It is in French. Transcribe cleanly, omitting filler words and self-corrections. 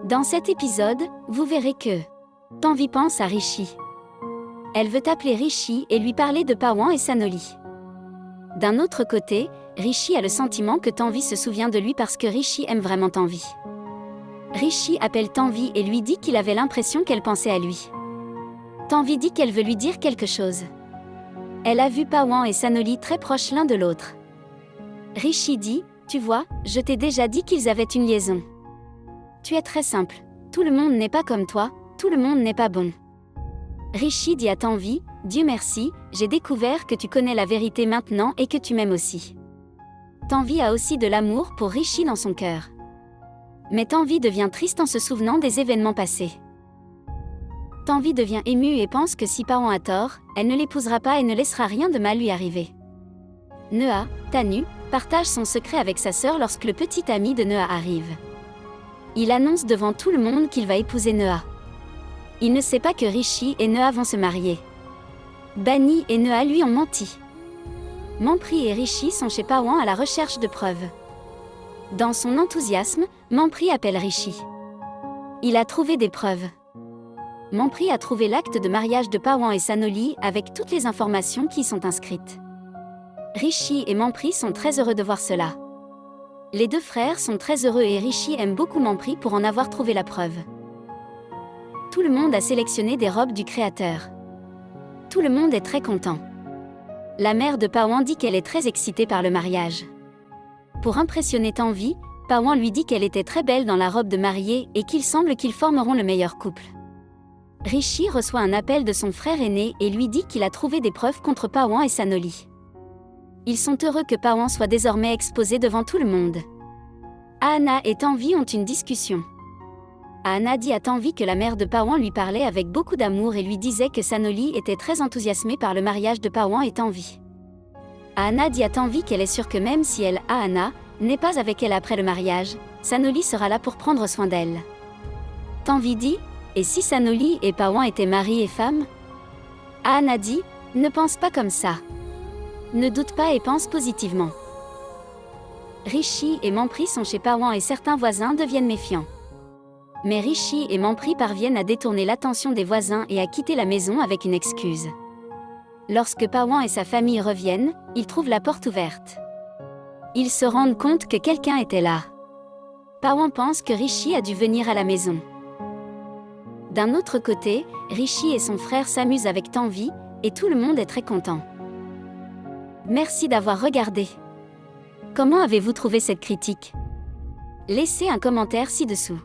Dans cet épisode, vous verrez que Tanvi pense à Rishi. Elle veut appeler Rishi et lui parler de Pawan et Sanoli. D'un autre côté, Rishi a le sentiment que Tanvi se souvient de lui parce que Rishi aime vraiment Tanvi. Rishi appelle Tanvi et lui dit qu'il avait l'impression qu'elle pensait à lui. Tanvi dit qu'elle veut lui dire quelque chose. Elle a vu Pawan et Sanoli très proches l'un de l'autre. Rishi dit, tu vois, je t'ai déjà dit qu'ils avaient une liaison. Tu es très simple, tout le monde n'est pas comme toi, tout le monde n'est pas bon. Rishi dit à Tanvi, Dieu merci, j'ai découvert que tu connais la vérité maintenant et que tu m'aimes aussi. Tanvi a aussi de l'amour pour Rishi dans son cœur. Mais Tanvi devient triste en se souvenant des événements passés. Tanvi devient émue et pense que si Pawan a tort, elle ne l'épousera pas et ne laissera rien de mal lui arriver. Neha, Tanu, partage son secret avec sa sœur lorsque le petit ami de Neha arrive. Il annonce devant tout le monde qu'il va épouser Neha. Il ne sait pas que Rishi et Neha vont se marier. Bani et Neha lui ont menti. Mampri et Rishi sont chez Pawan à la recherche de preuves. Dans son enthousiasme, Mampri appelle Rishi. Il a trouvé des preuves. Mampri a trouvé l'acte de mariage de Pawan et Sanoli avec toutes les informations qui y sont inscrites. Rishi et Mampri sont très heureux de voir cela. Les deux frères sont très heureux et Rishi aime beaucoup Mampri pour en avoir trouvé la preuve. Tout le monde a sélectionné des robes du créateur. Tout le monde est très content. La mère de Pawan dit qu'elle est très excitée par le mariage. Pour impressionner Tanvi, Pawan lui dit qu'elle était très belle dans la robe de mariée et qu'il semble qu'ils formeront le meilleur couple. Rishi reçoit un appel de son frère aîné et lui dit qu'il a trouvé des preuves contre Pawan et Sanoli. Ils sont heureux que Pawan soit désormais exposé devant tout le monde. Ahana et Tanvi ont une discussion. Ahana dit à Tanvi que la mère de Pawan lui parlait avec beaucoup d'amour et lui disait que Sanoli était très enthousiasmée par le mariage de Pawan et Tanvi. Ahana dit à Tanvi qu'elle est sûre que même si elle, Ahana, n'est pas avec elle après le mariage, Sanoli sera là pour prendre soin d'elle. Tanvi dit, et si Sanoli et Pawan étaient mari et femme? Ahana dit, ne pense pas comme ça. Ne doute pas et pense positivement. Rishi et Mampri sont chez Pawan et certains voisins deviennent méfiants. Mais Rishi et Mampri parviennent à détourner l'attention des voisins et à quitter la maison avec une excuse. Lorsque Pawan et sa famille reviennent, ils trouvent la porte ouverte. Ils se rendent compte que quelqu'un était là. Pawan pense que Rishi a dû venir à la maison. D'un autre côté, Rishi et son frère s'amusent avec Tanvi, et tout le monde est très content. Merci d'avoir regardé. Comment avez-vous trouvé cette critique? Laissez un commentaire ci-dessous.